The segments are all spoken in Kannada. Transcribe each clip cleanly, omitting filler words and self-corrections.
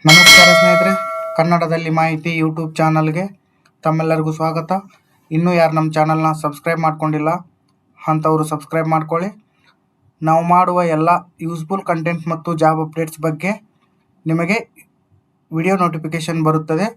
ನಮಸ್ಕಾರ ಸ್ನೇಹಿತರೆ, ಕನ್ನಡದಲ್ಲಿ ಮಾಹಿತಿ ಯೂಟ್ಯೂಬ್ ಚಾನಲ್ಗೆ ತಮ್ಮೆಲ್ಲರಿಗೂ ಸ್ವಾಗತ. ಇನ್ನೂ ಯಾರು ನಮ್ಮ ಚಾನಲ್ನ ಸಬ್ಸ್ಕ್ರೈಬ್ ಮಾಡ್ಕೊಂಡಿಲ್ಲ ಅಂಥವರು ಸಬ್ಸ್ಕ್ರೈಬ್ ಮಾಡ್ಕೊಳ್ಳಿ. ನಾವು ಮಾಡುವ ಎಲ್ಲ ಯೂಸ್ಫುಲ್ ಕಂಟೆಂಟ್ ಮತ್ತು ಜಾಬ್ ಅಪ್ಡೇಟ್ಸ್ ಬಗ್ಗೆ ನಿಮಗೆ ವಿಡಿಯೋ ನೋಟಿಫಿಕೇಷನ್ ಬರುತ್ತದೆ.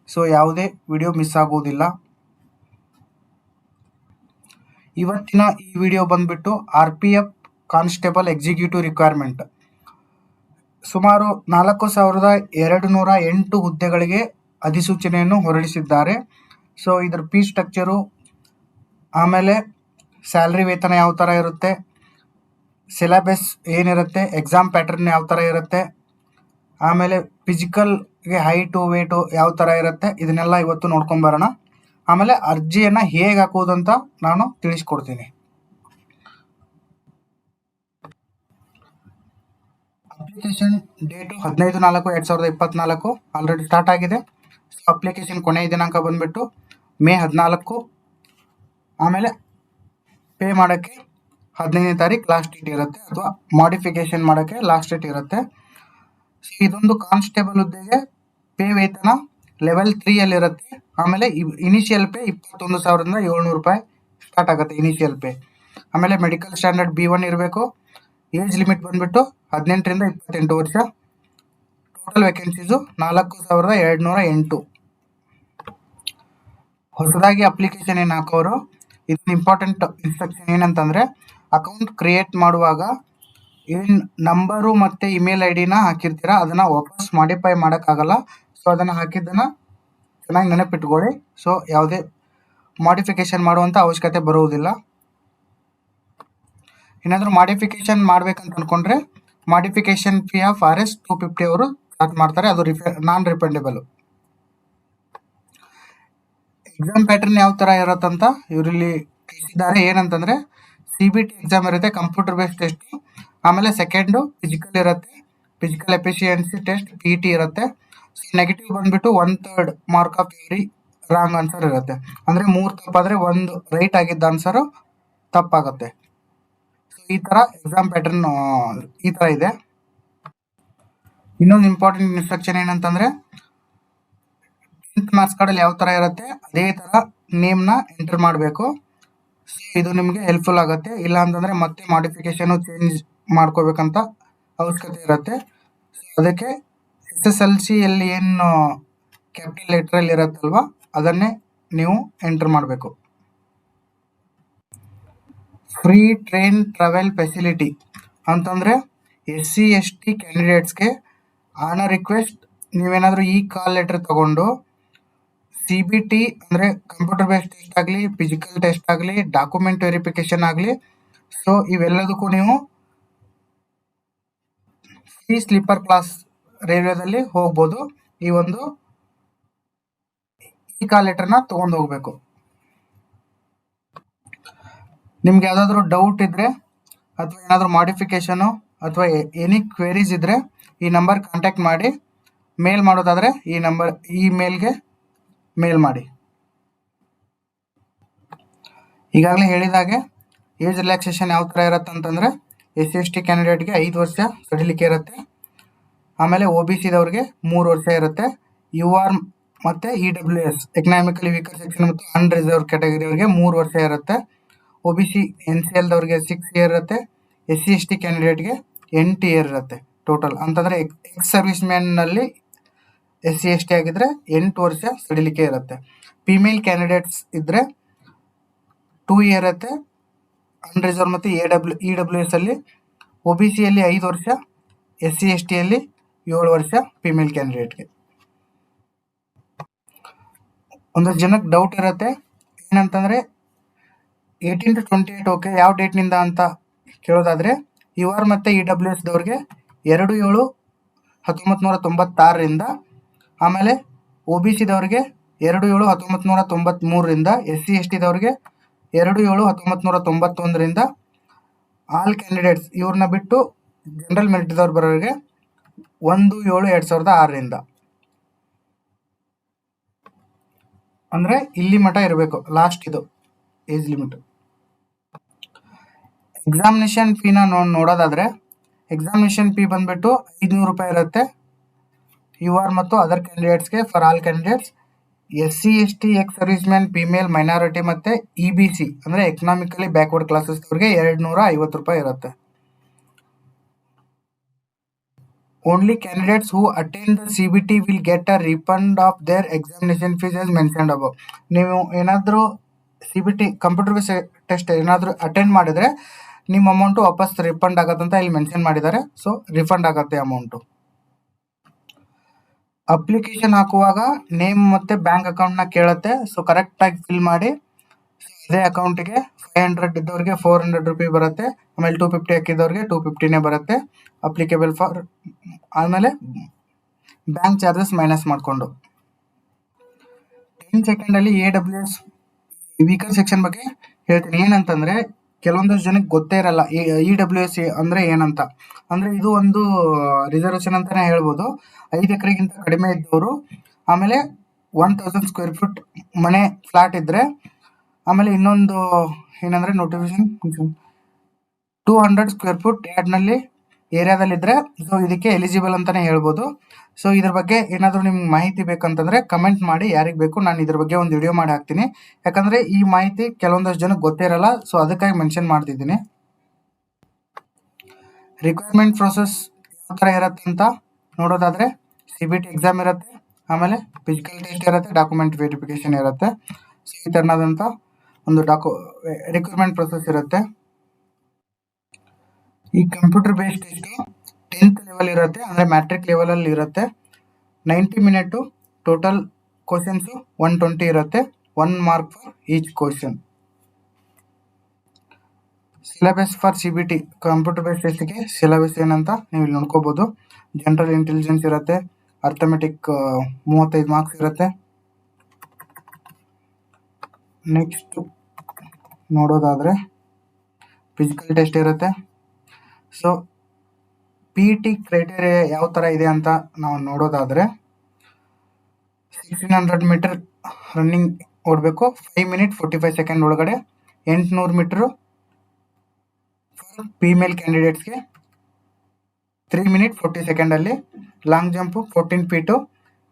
ಸೊ ಯಾವುದೇ ವಿಡಿಯೋ ಮಿಸ್ ಆಗುವುದಿಲ್ಲ. ಇವತ್ತಿನ ಈ ವಿಡಿಯೋ ಬಂದುಬಿಟ್ಟು RPF ಕಾನ್ಸ್ಟೇಬಲ್ ಎಕ್ಸಿಕ್ಯೂಟಿವ್ ರಿಕ್ವೈರ್ಮೆಂಟ್. ಸುಮಾರು 4208 ಹುದ್ದೆಗಳಿಗೆ ಅಧಿಸೂಚನೆಯನ್ನು ಹೊರಡಿಸಿದ್ದಾರೆ. ಸೊ ಇದರ ಫೀ ಸ್ಟ್ರಕ್ಚರು, ಆಮೇಲೆ ಸ್ಯಾಲ್ರಿ ವೇತನ ಯಾವ ಥರ ಇರುತ್ತೆ, ಸಿಲೆಬಸ್ ಏನಿರುತ್ತೆ, ಎಕ್ಸಾಮ್ ಪ್ಯಾಟರ್ನ್ ಯಾವ ಥರ ಇರುತ್ತೆ, ಆಮೇಲೆ ಫಿಸಿಕಲ್ಗೆ ಹೈಟು ವೇಟು ಯಾವ ಥರ ಇರುತ್ತೆ, ಇದನ್ನೆಲ್ಲ ಇವತ್ತು ನೋಡ್ಕೊಂಬರೋಣ. ಆಮೇಲೆ ಅರ್ಜಿಯನ್ನು ಹೇಗೆ ಹಾಕುವುದಂತ ನಾನು ತಿಳಿಸ್ಕೊಡ್ತೀನಿ. ಅಪ್ಲಿಕೇಶನ್ ಡೇಟು 15/4/2024 ಆಲ್ರೆಡಿ ಸ್ಟಾರ್ಟ್ ಆಗಿದೆ. ಸೊ ಅಪ್ಲಿಕೇಶನ್ ಕೊನೆಯ ದಿನಾಂಕ ಬಂದುಬಿಟ್ಟು ಮೇ 14. ಆಮೇಲೆ ಪೇ ಮಾಡೋಕ್ಕೆ 15ನೇ ತಾರೀಕು ಲಾಸ್ಟ್ ಡೇಟ್ ಇರುತ್ತೆ, ಅಥವಾ ಮಾಡಿಫಿಕೇಷನ್ ಮಾಡೋಕ್ಕೆ ಲಾಸ್ಟ್ ಡೇಟ್ ಇರುತ್ತೆ. ಸೊ ಇದೊಂದು ಕಾನ್ಸ್ಟೇಬಲ್ ಹುದ್ದೆಗೆ ಪೇ ವೇತನ ಲೆವೆಲ್ 3ಯಲ್ಲಿರುತ್ತೆ. ಆಮೇಲೆ ಇನಿಷಿಯಲ್ ಪೇ 21,700 ರೂಪಾಯಿ ಸ್ಟಾರ್ಟ್ ಆಗುತ್ತೆ ಇನಿಷಿಯಲ್ ಪೇ. ಆಮೇಲೆ ಮೆಡಿಕಲ್ ಸ್ಟ್ಯಾಂಡರ್ಡ್ B1 ಇರಬೇಕು. ಏಜ್ ಲಿಮಿಟ್ ಬಂದುಬಿಟ್ಟು 18ರಿಂದ 28 ವರ್ಷ. Total vacancies 4208. ಹೊಸದಾಗಿ ಅಪ್ಲಿಕೇಶನ್ ಏನು ಹಾಕೋರು, ಇದನ್ನ ಇಂಪಾರ್ಟೆಂಟ್ ಇನ್ಸ್ಟ್ರಕ್ಷನ್ ಏನಂತಂದರೆ, ಅಕೌಂಟ್ ಕ್ರಿಯೇಟ್ ಮಾಡುವಾಗ ಏನು ನಂಬರು ಮತ್ತು ಇಮೇಲ್ ID-ನ ಹಾಕಿರ್ತೀರ ಅದನ್ನು ವಾಪಸ್ ಮಾಡಿಫೈ ಮಾಡೋಕ್ಕಾಗಲ್ಲ. ಸೊ ಅದನ್ನು ಹಾಕಿದ್ದನ್ನು ಚೆನ್ನಾಗಿ ನೆನಪಿಟ್ಕೊಳ್ಳಿ. ಸೊ ಯಾವುದೇ ಮಾಡಿಫಿಕೇಷನ್ ಮಾಡುವಂಥ ಅವಶ್ಯಕತೆ ಬರುವುದಿಲ್ಲ. ಏನಾದರೂ ಮಾಡಿಫಿಕೇಷನ್ ಮಾಡಬೇಕಂತ ಅಂದ್ಕೊಂಡ್ರೆ ಮಾಡಿಫಿಕೇಷನ್ ಫೀ ಆಫ್ RS 250 ಅವರು ಚಾರ್ಜ್ ಮಾಡ್ತಾರೆ. ಅದು ನಾನ್ ರಿಫಂಡೇಬಲ್. ಎಕ್ಸಾಮ್ ಪ್ಯಾಟರ್ನ್ ಯಾವ ಥರ ಇರುತ್ತಂತ ಇವರಲ್ಲಿ ತಿಳಿಸಿದ್ದಾರೆ. ಏನಂತಂದರೆ CBT ಎಕ್ಸಾಮ್ ಇರುತ್ತೆ, ಕಂಪ್ಯೂಟರ್ ಬೇಸ್ಡ್ ಟೆಸ್ಟು. ಆಮೇಲೆ ಸೆಕೆಂಡು ಫಿಸಿಕಲ್ ಇರುತ್ತೆ, ಫಿಸಿಕಲ್ ಎಫಿಷಿಯನ್ಸಿ ಟೆಸ್ಟ್ PET ಇರುತ್ತೆ. ಸೊ ನೆಗೆಟಿವ್ ಬಂದುಬಿಟ್ಟು 1/3 mark of every wrong answer ಇರುತ್ತೆ. ಅಂದರೆ 3 ತಪ್ಪಾದರೆ 1 ರೈಟ್ ಆಗಿದ್ದ ಆನ್ಸರು ತಪ್ಪಾಗುತ್ತೆ. ಸೊ ಈ ಥರ ಎಕ್ಸಾಮ್ ಪ್ಯಾಟರ್ನ್ ಈ ಥರ ಇದೆ. ಇನ್ನೊಂದು ಇಂಪಾರ್ಟೆಂಟ್ ಇನ್ಸ್ಟ್ರಕ್ಷನ್ ಏನಂತಂದರೆ, 10th ಮಾರ್ಕ್ಸ್ ಕಾರ್ಡಲ್ಲಿ ಯಾವ ಥರ ಇರುತ್ತೆ ಅದೇ ಥರ ನೇಮ್ನ ಎಂಟರ್ ಮಾಡಬೇಕು. ಸೊ ಇದು ನಿಮಗೆ ಹೆಲ್ಪ್ಫುಲ್ ಆಗುತ್ತೆ. ಇಲ್ಲ ಅಂತಂದರೆ ಮತ್ತೆ ಮಾಡಿಫಿಕೇಷನು ಚೇಂಜ್ ಮಾಡ್ಕೋಬೇಕಂತ ಅವಶ್ಯಕತೆ ಇರುತ್ತೆ. ಸೊ ಅದಕ್ಕೆ SSLCಯಲ್ಲಿ ಏನು ಕ್ಯಾಪಿಟಲ್ ಲೆಟ್ರಲ್ಲಿ ಇರುತ್ತಲ್ವ ಅದನ್ನೇ ನೀವು ಎಂಟರ್ ಮಾಡಬೇಕು. ಫ್ರೀ ಟ್ರೈನ್ ಟ್ರಾವೆಲ್ ಫೆಸಿಲಿಟಿ ಅಂತಂದರೆ SC ST ಕ್ಯಾಂಡಿಡೇಟ್ಸ್ಗೆ ಆನ್ ರಿಕ್ವೆಸ್ಟ್ ನೀವೇನಾದರೂ ಈ ಕಾಲ್ ಲೆಟರ್ ತೊಗೊಂಡು CBT ಅಂದರೆ ಕಂಪ್ಯೂಟರ್ ಬೇಸ್ಡ್ ಟೆಸ್ಟ್ ಆಗಲಿ, ಫಿಸಿಕಲ್ ಟೆಸ್ಟ್ ಆಗಲಿ, ಡಾಕ್ಯುಮೆಂಟ್ ವೆರಿಫಿಕೇಷನ್ ಆಗಲಿ, ಸೊ ಇವೆಲ್ಲದಕ್ಕೂ ನೀವು ಫ್ರೀ ಸ್ಲೀಪರ್ ಕ್ಲಾಸ್ ರೈಲ್ವೆದಲ್ಲಿ ಹೋಗ್ಬೋದು. ಈ ಒಂದು ಈ ಕಾಲ್ ಲೆಟರ್ನ ತೊಗೊಂಡು ಹೋಗಬೇಕು. ನಿಮ್ಗೆ ಯಾವುದಾದ್ರೂ ಡೌಟ್ ಇದ್ದರೆ ಅಥವಾ ಏನಾದರೂ ಮಾಡಿಫಿಕೇಷನು ಅಥವಾ ಎನಿ ಕ್ವೆರೀಸ್ ಇದ್ದರೆ ಈ ನಂಬರ್ ಕಾಂಟ್ಯಾಕ್ಟ್ ಮಾಡಿ. ಮೇಲ್ ಮಾಡೋದಾದರೆ ಈ ಮೇಲ್ಗೆ ಮೇಲ್ ಮಾಡಿ. ಈಗಾಗಲೇ ಹೇಳಿದಾಗೆ ಏಜ್ ರಿಲ್ಯಾಕ್ಸೇಷನ್ ಯಾವ ಥರ ಇರುತ್ತೆ ಅಂತಂದರೆ, SC ST ಕ್ಯಾಂಡಿಡೇಟ್ಗೆ 5 ವರ್ಷ ಸಡಿಲಿಕೆ ಇರುತ್ತೆ. ಆಮೇಲೆ OBCದವ್ರಿಗೆ 3 ವರ್ಷ ಇರುತ್ತೆ. UR ಮತ್ತು EWS ಎಕನಾಮಿಕಲಿ ವೀಕರ್ ಸೆಕ್ಷನ್ ಮತ್ತು ಅನ್ರಿಸರ್ವ್ ಕ್ಯಾಟಗರಿಯವರಿಗೆ 3 ವರ್ಷ ಇರುತ್ತೆ. OBC NCLದವ್ರಿಗೆ 6 ಇಯರ್ ಇರುತ್ತೆ. SC ST ಕ್ಯಾಂಡಿಡೇಟ್ಗೆ 8 ಇಯರ್ ಇರುತ್ತೆ ಟೋಟಲ್. ಅಂತಂದರೆ ಎಕ್ಸ್ ಸರ್ವಿಸ್ ಮ್ಯಾನ್ನಲ್ಲಿ SC ST ಆಗಿದ್ದರೆ 8 ವರ್ಷ ಸಡಿಲಿಕೆ ಇರುತ್ತೆ. ಫಿಮೇಲ್ ಕ್ಯಾಂಡಿಡೇಟ್ಸ್ ಇದ್ದರೆ 2 ಇಯರ್ ಇರುತ್ತೆ ಅನ್ರಿಸರ್ವ್ ಮತ್ತು EWS ಅಲ್ಲಿ. OBCಯಲ್ಲಿ 5 ವರ್ಷ, SC STಯಲ್ಲಿ 7 ವರ್ಷ ಫಿಮೇಲ್ ಕ್ಯಾಂಡಿಡೇಟ್ಗೆ. ಒಂದಷ್ಟು ಜನಕ್ಕೆ ಡೌಟ್ ಇರುತ್ತೆ, ಏನಂತಂದರೆ 18 to 28 ಓಕೆ, ಯಾವ ಡೇಟ್ನಿಂದ ಅಂತ ಕೇಳೋದಾದರೆ, UR ಮತ್ತು EWSದವ್ರಿಗೆ 2/7/1996ರಿಂದ, ಆಮೇಲೆ OBCದವ್ರಿಗೆ 2/7/1993ರಿಂದ, SC STದವ್ರಿಗೆ 2/7/1991ರಿಂದ, ಆಲ್ ಕ್ಯಾಂಡಿಡೇಟ್ಸ್ ಇವ್ರನ್ನ ಬಿಟ್ಟು ಜನರಲ್ ಮೆರಿಟ್ದವ್ರು ಬರೋರಿಗೆ 1/7/2006ರಿಂದ. ಅಂದರೆ ಇಲ್ಲಿ ಮಟ್ಟ ಇರಬೇಕು ಲಾಸ್ಟ್ ಇದು ಏಜ್ ಲಿಮಿಟ್. ಎಕ್ಸಾಮಿನೇಷನ್ ಫೀನ ನೋಡೋದಾದರೆ ಎಕ್ಸಾಮಿನೇಷನ್ ಫೀ ಬಂದುಬಿಟ್ಟು 500 ರೂಪಾಯಿ ಇರುತ್ತೆ. ಯು ಆರ್ ಮತ್ತು ಅದರ್ ಕ್ಯಾಂಡಿಡೇಟ್ಸ್ಗೆ for all candidates. SC ST ex service man female minority ಮತ್ತು EBC ಅಂದರೆ ಎಕನಾಮಿಕಲಿ ಬ್ಯಾಕ್ವರ್ಡ್ ಕ್ಲಾಸಸ್ ಅವ್ರಿಗೆ 250 ರೂಪಾಯಿ ಇರುತ್ತೆ. Only candidates who attend the CBT will get a refund of their examination fees as mentioned above. ನೀವು ಏನಾದರೂ CBT ಕಂಪ್ಯೂಟರ್ ಬೇಸ್ ಟೆಸ್ಟ್ ಏನಾದರೂ ಅಟೆಂಡ್ ಮಾಡಿದರೆ ನಿಮ್ಮ ಅಮೌಂಟು ವಾಪಸ್ ರಿಫಂಡ್ ಆಗತ್ತಂತ ಇಲ್ಲಿ ಮೆನ್ಷನ್ ಮಾಡಿದ್ದಾರೆ. ಸೊ ರಿಫಂಡ್ ಆಗುತ್ತೆ ಅಮೌಂಟು. ಅಪ್ಲಿಕೇಶನ್ ಹಾಕುವಾಗ ನೇಮ್ ಮತ್ತು ಬ್ಯಾಂಕ್ ಅಕೌಂಟ್ನ ಕೇಳುತ್ತೆ. ಸೊ ಕರೆಕ್ಟಾಗಿ ಫಿಲ್ ಮಾಡಿ. ಅದೇ ಅಕೌಂಟಿಗೆ 500 ಇದ್ದವ್ರಿಗೆ 400 ರೂಪಿ ಬರುತ್ತೆ. ಆಮೇಲೆ 250 ಹಾಕಿದವ್ರಿಗೆ 250ನೇ ಬರುತ್ತೆ. ಅಪ್ಲಿಕೇಬಲ್ ಫಾರ್ ಆಮೇಲೆ ಬ್ಯಾಂಕ್ ಚಾರ್ಜಸ್ ಮೈನಸ್ ಮಾಡಿಕೊಂಡು 10 ಸೆಕೆಂಡಲ್ಲಿ AWS ವೀಕರ್ ಸೆಕ್ಷನ್ ಬಗ್ಗೆ ಹೇಳ್ತೀನಿ. ಏನಂತಂದರೆ ಕೆಲವೊಂದಷ್ಟು ಜನಕ್ಕೆ ಗೊತ್ತೇ ಇರಲ್ಲ EWS ಅಂದರೆ ಏನಂತ. ಅಂದರೆ ಇದು ಒಂದು ರಿಸರ್ವೇಷನ್ ಅಂತಲೇ ಹೇಳ್ಬೋದು. 5 ಎಕರೆಗಿಂತ ಕಡಿಮೆ ಇದ್ದವರು, ಆಮೇಲೆ 1000 ಸ್ಕ್ವೇರ್ ಫೀಟ್ ಮನೆ ಫ್ಲಾಟ್ ಇದ್ದರೆ, ಆಮೇಲೆ ಇನ್ನೊಂದು ಏನಂದರೆ ನೋಟಿಫಿಕೇಶನ್ 200 ಸ್ಕ್ವೇರ್ ಫೀಟ್ ಯಾರ್ಡ್ನಲ್ಲಿ ಏರಿಯಾದಲ್ಲಿದ್ದರೆ ಸೊ ಇದಕ್ಕೆ ಎಲಿಜಿಬಲ್ ಅಂತಲೇ ಹೇಳ್ಬೋದು. ಸೊ ಇದ್ರ ಬಗ್ಗೆ ಏನಾದರೂ ನಿಮ್ಗೆ ಮಾಹಿತಿ ಬೇಕಂತಂದರೆ ಕಮೆಂಟ್ ಮಾಡಿ, ಯಾರಿಗೆ ಬೇಕು ನಾನು ಇದ್ರ ಬಗ್ಗೆ ಒಂದು ವಿಡಿಯೋ ಮಾಡಿ ಹಾಕ್ತೀನಿ. ಯಾಕಂದರೆ ಈ ಮಾಹಿತಿ ಕೆಲವೊಂದಷ್ಟು ಜನಕ್ಕೆ ಗೊತ್ತೇ ಇರಲ್ಲ. ಸೊ ಅದಕ್ಕಾಗಿ ಮೆನ್ಷನ್ ಮಾಡ್ತಿದ್ದೀನಿ. ರಿಕ್ವೈರ್ಮೆಂಟ್ ಪ್ರೊಸೆಸ್ ಯಾವ ಥರ ಇರುತ್ತೆ ಅಂತ ನೋಡೋದಾದರೆ CBT ಎಕ್ಸಾಮ್ ಇರುತ್ತೆ, ಆಮೇಲೆ ಫಿಸಿಕಲ್ ಟೆಸ್ಟ್ ಇರುತ್ತೆ, ಡಾಕ್ಯುಮೆಂಟ್ ವೆರಿಫಿಕೇಷನ್ ಇರುತ್ತೆ. ಸೊ ಈ ಥರನಾದಂಥ ಒಂದು ರಿಕ್ವೈರ್ಮೆಂಟ್ ಪ್ರೊಸೆಸ್ ಇರುತ್ತೆ. ಈ computer based test 10th level ಇರುತ್ತೆ, ಅಂದರೆ ಮ್ಯಾಟ್ರಿಕ್ ಲೆವೆಲಲ್ಲಿ ಇರುತ್ತೆ. 90 ಮಿನಿಟು, ಟೋಟಲ್ ಕ್ವಶನ್ಸು 120 ಇರುತ್ತೆ. 1 mark for each question. Syllabus for CBT computer based ಟೆಸ್ಟಿಗೆ ಸಿಲೆಬಸ್ ಏನಂತ ನೀವು ಇಲ್ಲಿ ನೋಡ್ಕೋಬೋದು. ಜನರಲ್ ಇಂಟೆಲಿಜೆನ್ಸ್ ಇರುತ್ತೆ, ಅರ್ಥಮೆಟಿಕ್ 35 ಮಾರ್ಕ್ಸ್ ಇರುತ್ತೆ. ನೆಕ್ಸ್ಟು ನೋಡೋದಾದರೆ ಫಿಸಿಕಲ್ ಟೆಸ್ಟ್ ಇರುತ್ತೆ. ಸೊ PET ಕ್ರೈಟೇರಿಯಾ ಯಾವ ಥರ ಇದೆ ಅಂತ ನಾವು ನೋಡೋದಾದರೆ 1600 ಮೀಟರ್ ರನ್ನಿಂಗ್ ಓಡಬೇಕು 5 ಮಿನಿಟ್ 45 ಸೆಕೆಂಡ್ ಒಳಗಡೆ. 800 ಮೀಟ್ರು ಫಾರ್ ಫೀಮೇಲ್ ಕ್ಯಾಂಡಿಡೇಟ್ಸ್ಗೆ 3 ಮಿನಿಟ್ 40 ಸೆಕೆಂಡಲ್ಲಿ. ಲಾಂಗ್ ಜಂಪು 14 ಫೀಟು,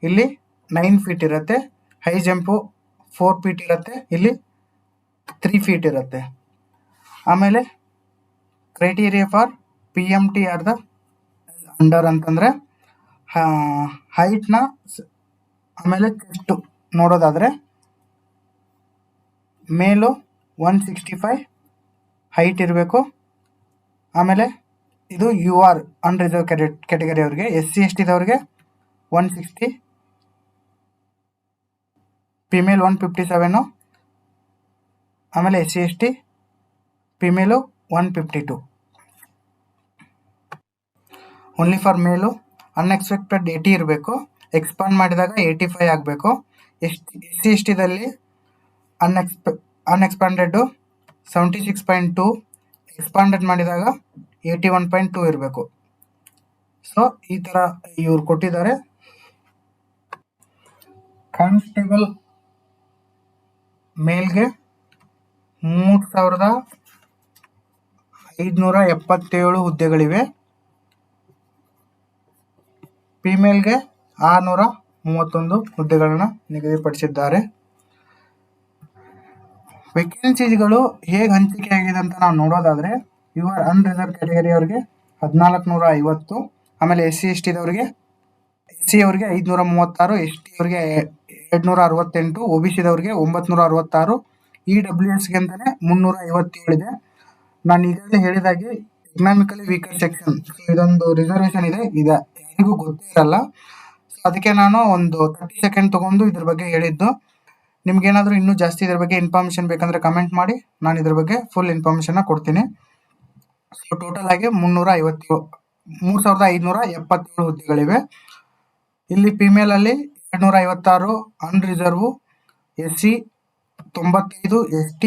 ಇಲ್ಲಿ 9 ಫೀಟ್ ಇರುತ್ತೆ. ಹೈ ಜಂಪು 4 ಫೀಟ್ ಇರುತ್ತೆ, ಇಲ್ಲಿ 3 ಫೀಟ್ ಇರುತ್ತೆ. ಆಮೇಲೆ criteria for PMT are the under ಅಂತಂದರೆ ಹೈಟ್ನ ಆಮೇಲೆ ಚೆಸ್ಟು ನೋಡೋದಾದರೆ ಮೇಲು 165 ಹೈಟ್ ಇರಬೇಕು. ಆಮೇಲೆ ಇದು UR ಅನ್ರಿಸರ್ವ್ ಕ್ಯಾಟಗರಿ ಅವ್ರಿಗೆ. SC STದವ್ರಿಗೆ 160, ಫಿಮೇಲ್ 157, ಆಮೇಲೆ SC ST female 152. Only for ಮೇಲು ಅನ್ಎಕ್ಸ್ಪೆಕ್ಟೆಡ್ 80 ಇರಬೇಕು. ಎಕ್ಸ್ಪಾಂಡ್ ಮಾಡಿದಾಗ 85 ಆಗಬೇಕು. SC STದಲ್ಲಿ ಅನ್ಎಕ್ಸ್ಪಾಂಡೆಡ್ಡು 76.2, ಎಕ್ಸ್ಪಾಂಡೆಡ್ ಮಾಡಿದಾಗ 81.2 ಇರಬೇಕು. ಸೊ ಈ ಥರ ಇವ್ರು ಕೊಟ್ಟಿದ್ದಾರೆ. ಕಾನ್ಸ್ಟೇಬಲ್ ಮೇಲ್ಗೆ 3577 ಹುದ್ದೆಗಳಿವೆ. ಫಿಮೇಲ್ಗೆ 631 ಹುದ್ದೆಗಳನ್ನ ನಿಗದಿಪಡಿಸಿದ್ದಾರೆ. ವೇಕೆನ್ಸೀಸ್ಗಳು ಹೇಗೆ ಹಂಚಿಕೆ ಆಗಿದೆ ಅಂತ ನಾವು ನೋಡೋದಾದರೆ UR ಅನ್ರಿಸರ್ವ್ ಕ್ಯಾಟಗರಿ ಅವ್ರಿಗೆ 1450, ಆಮೇಲೆ SC STದವ್ರಿಗೆ ಅವ್ರಿಗೆ 536, ST ಅವ್ರಿಗೆ 268, OBCದವ್ರಿಗೆ 966, EWSಗೆ ಅಂತಲೇ 357 ಇದೆ. ನಾನು ಈಗಾಗಲೇ ಹೇಳಿದಾಗೆ ಎಕನಾಮಿಕಲಿ ವೀಕರ್ ಸೆಕ್ಷನ್ ಇದೊಂದು ರಿಸರ್ವೇಷನ್ ಇದೆ, ಯಾರಿಗೂ ಗೊತ್ತೇ ಇರಲ್ಲ. ಸೊ ಅದಕ್ಕೆ ನಾನು ಒಂದು 30 ಸೆಕೆಂಡ್ ತೊಗೊಂಡು ಇದ್ರ ಬಗ್ಗೆ ಹೇಳಿದ್ದು. ನಿಮ್ಗೇನಾದರೂ ಇನ್ನೂ ಜಾಸ್ತಿ ಇದ್ರ ಬಗ್ಗೆ ಇನ್ಫಾರ್ಮೇಷನ್ ಬೇಕಂದರೆ ಕಮೆಂಟ್ ಮಾಡಿ, ನಾನು ಇದ್ರ ಬಗ್ಗೆ ಫುಲ್ ಇನ್ಫಾರ್ಮೇಷನ್ನ ಕೊಡ್ತೀನಿ. ಸೊ ಟೋಟಲ್ ಆಗಿ 3577 ಹುದ್ದೆಗಳಿವೆ. ಇಲ್ಲಿ ಫಿಮೇಲಲ್ಲಿ 256, ಅನ್ರಿಸರ್ವು, SC 95, ST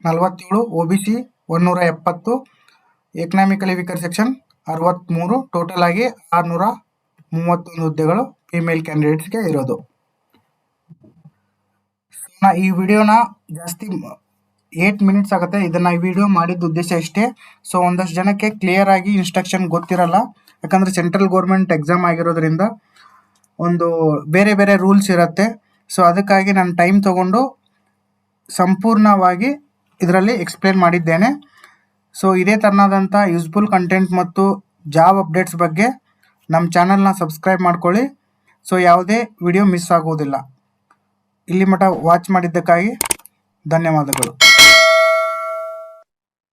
47, OBC 170, economically weaker section 63. Total ಆಗಿ 631 ಹುದ್ದೆಗಳು ಫಿಮೇಲ್ ಕ್ಯಾಂಡಿಡೇಟ್ಸ್ಗೆ ಇರೋದು. ನಾ ಈ ವಿಡಿಯೋನ ಜಾಸ್ತಿ 8 ಮಿನಿಟ್ಸ್ ಆಗುತ್ತೆ. ಇದನ್ನು ಈ ವಿಡಿಯೋ ಮಾಡಿದ ಉದ್ದೇಶ ಇಷ್ಟೇ. ಸೊ ಒಂದಷ್ಟು ಜನಕ್ಕೆ ಕ್ಲಿಯರ್ ಆಗಿ ಇನ್ಸ್ಟ್ರಕ್ಷನ್ ಗೊತ್ತಿರಲ್ಲ, ಯಾಕಂದರೆ ಸೆಂಟ್ರಲ್ ಗೌರ್ಮೆಂಟ್ ಎಕ್ಸಾಮ್ ಆಗಿರೋದ್ರಿಂದ ಒಂದು ಬೇರೆ ಬೇರೆ ರೂಲ್ಸ್ ಇರುತ್ತೆ. ಸೊ ಅದಕ್ಕಾಗಿ ನಾನು ಟೈಮ್ ತೊಗೊಂಡು ಸಂಪೂರ್ಣವಾಗಿ ಇದರಲ್ಲಿ ಎಕ್ಸ್ಪ್ಲೇನ್ ಮಾಡಿದ್ದೇನೆ. ಸೊ ಇದೇ ಥರನಾದಂಥ ಯೂಸ್ಫುಲ್ ಕಂಟೆಂಟ್ ಮತ್ತು ಜಾಬ್ ಅಪ್ಡೇಟ್ಸ್ ಬಗ್ಗೆ ನಮ್ಮ ಚಾನಲ್ನ ಸಬ್ಸ್ಕ್ರೈಬ್ ಮಾಡ್ಕೊಳ್ಳಿ. ಸೊ ಯಾವುದೇ ವಿಡಿಯೋ ಮಿಸ್ ಆಗುವುದಿಲ್ಲ. ಇಲ್ಲಿ ಮಟ್ಟ ವಾಚ್ ಮಾಡಿದ್ದಕ್ಕಾಗಿ ಧನ್ಯವಾದಗಳು.